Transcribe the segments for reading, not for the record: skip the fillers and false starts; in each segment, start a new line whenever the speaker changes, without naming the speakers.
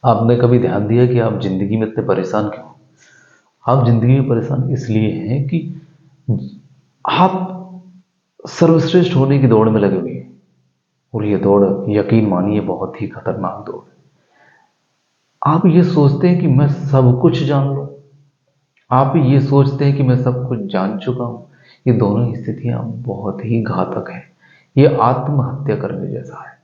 आपने कभी ध्यान दिया कि आप जिंदगी में इतने परेशान क्यों? आप जिंदगी में परेशान इसलिए हैं कि आप सर्वश्रेष्ठ होने की दौड़ में लगे हुए हैं। और ये दौड़, यकीन मानिए, बहुत ही खतरनाक दौड़ है। आप ये सोचते हैं कि मैं सब कुछ जान लूं, आप ये सोचते हैं कि मैं सब कुछ जान चुका हूं। ये दोनों स्थितियां बहुत ही घातक हैं। ये आत्महत्या करने जैसा है।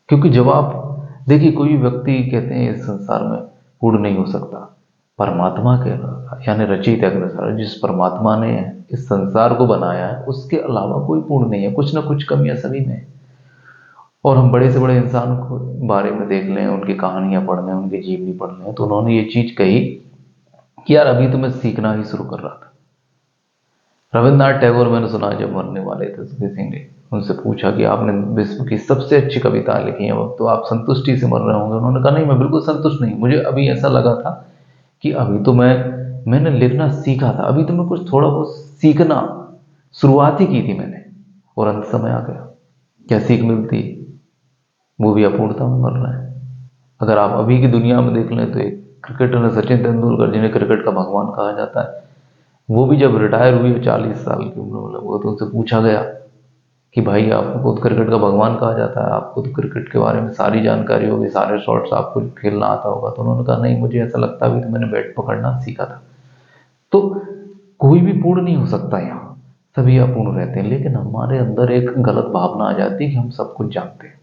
क्योंकि जब आप देखिए, कोई व्यक्ति कहते हैं इस संसार में पूर्ण नहीं हो सकता। परमात्मा के यानी रचयिता के अनुसार जिस परमात्मा ने इस संसार को बनाया है, उसके अलावा कोई पूर्ण नहीं है। कुछ ना कुछ कमियां सभी में है। और हम बड़े से बड़े इंसान को बारे में देख लें, उनकी कहानियां पढ़ लें, उनकी जीवनी पढ़ लें, तो उन्होंने ये चीज कही कि यार अभी तो मैं सीखना ही शुरू कर रहा था। रविन्द्रनाथ टैगोर, मैंने सुना, जब मरने वाले थे तो किसी ने उनसे पूछा कि आपने विश्व की सबसे अच्छी कविता लिखी है, तो आप संतुष्टि से मर रहे होंगे। उन्होंने कहा नहीं, मैं बिल्कुल संतुष्ट नहीं। मुझे अभी ऐसा लगा था कि अभी तो मैंने लिखना सीखा था, अभी तो मैं कुछ थोड़ा बहुत सीखना शुरुआत ही की थी मैंने, और अंत समय आ गया। क्या सीख मिलती? वो भी अपूर्णता में मर रहे हैं। अगर आप अभी की दुनिया में देख लें तो एक क्रिकेटर सचिन तेंदुलकर, जिन्हें क्रिकेट का भगवान कहा जाता है, वो भी जब रिटायर हुए 40 साल की उम्र में, वो तो उनसे पूछा गया कि भाई आपको तो क्रिकेट का भगवान कहा जाता है, आपको तो क्रिकेट के बारे में सारी जानकारी होगी, सारे शॉट्स आपको खेलना आता होगा। तो उन्होंने कहा नहीं, मुझे ऐसा लगता भी तो मैंने बैट पकड़ना सीखा था। तो कोई भी पूर्ण नहीं हो सकता यहाँ, सभी अपूर्ण रहते हैं। लेकिन हमारे अंदर एक गलत भावना आ जाती है कि हम सब कुछ जानते हैं।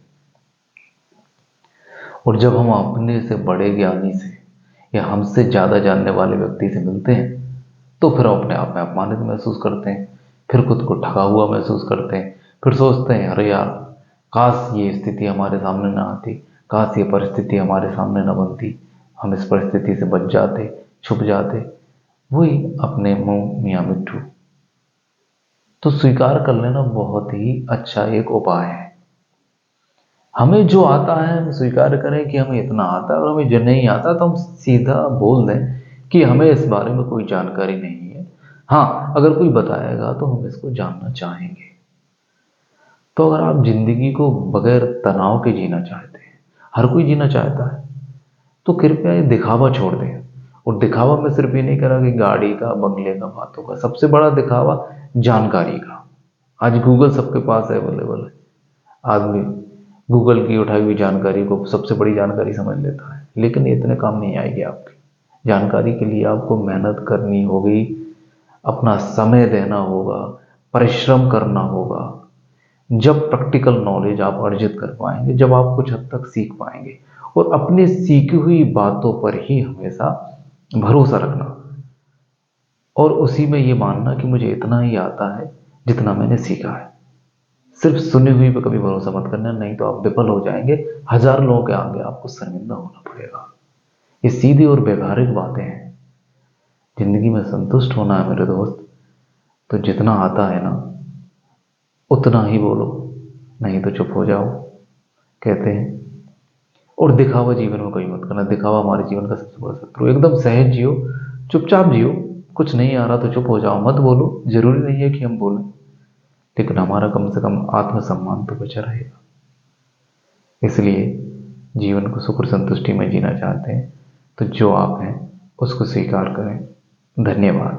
और जब हम अपने से बड़े ज्ञानी से या हमसे ज्यादा जानने वाले व्यक्ति से मिलते हैं, तो फिर हम अपने आप में अपमानित महसूस करते हैं, फिर खुद को ठगा हुआ महसूस करते हैं, फिर सोचते हैं अरे यार, काश ये स्थिति हमारे सामने ना आती, काश ये परिस्थिति हमारे सामने ना बनती, हम इस परिस्थिति से बच जाते, छुप जाते। वही अपने मुंह मियाँ मिट्ठू। तो स्वीकार कर लेना बहुत ही अच्छा एक उपाय है। हमें जो आता है हम स्वीकार करें कि हमें इतना आता है, और हमें जो नहीं आता तो हम सीधा बोल दें कि हमें इस बारे में कोई जानकारी नहीं है। हाँ, अगर कोई बताएगा तो हम इसको जानना चाहेंगे। तो अगर आप जिंदगी को बगैर तनाव के जीना चाहते हैं, हर कोई जीना चाहता है, तो कृपया ये दिखावा छोड़ दें। और दिखावा में सिर्फ ये नहीं करा कि गाड़ी का, बंगले का, बातों का। सबसे बड़ा दिखावा जानकारी का। आज गूगल सबके पास अवेलेबल है। आदमी गूगल की उठाई हुई जानकारी को सबसे बड़ी जानकारी समझ लेता है, लेकिन ये इतने काम नहीं आएगी आपकी। जानकारी के लिए आपको मेहनत करनी होगी, अपना समय देना होगा, परिश्रम करना होगा। जब प्रैक्टिकल नॉलेज आप अर्जित कर पाएंगे, जब आप कुछ हद तक सीख पाएंगे, और अपने सीखी हुई बातों पर ही हमेशा भरोसा रखना, और उसी में ये मानना कि मुझे इतना ही आता है जितना मैंने सीखा है। सिर्फ सुनी हुई पे कभी भरोसा मत करना, नहीं तो आप विफल हो जाएंगे। हजार लोगों के आगे आपको शर्मिंदा होना पड़ेगा। ये सीधी और व्यवहारिक बातें हैं। जिंदगी में संतुष्ट होना है मेरे दोस्त, तो जितना आता है ना उतना ही बोलो, नहीं तो चुप हो जाओ, कहते हैं। और दिखावा जीवन में कभी मत करना। दिखावा हमारे जीवन का सबसे बड़ा शत्रु। एकदम सहज जियो, चुपचाप जियो। कुछ नहीं आ रहा तो चुप हो जाओ, मत बोलो। जरूरी नहीं है कि हम बोलें, लेकिन हमारा कम से कम आत्मसम्मान तो बचा रहेगा। इसलिए जीवन को सुख और संतुष्टि में जीना चाहते हैं, तो जो आप हैं उसको स्वीकार करें। धन्यवाद।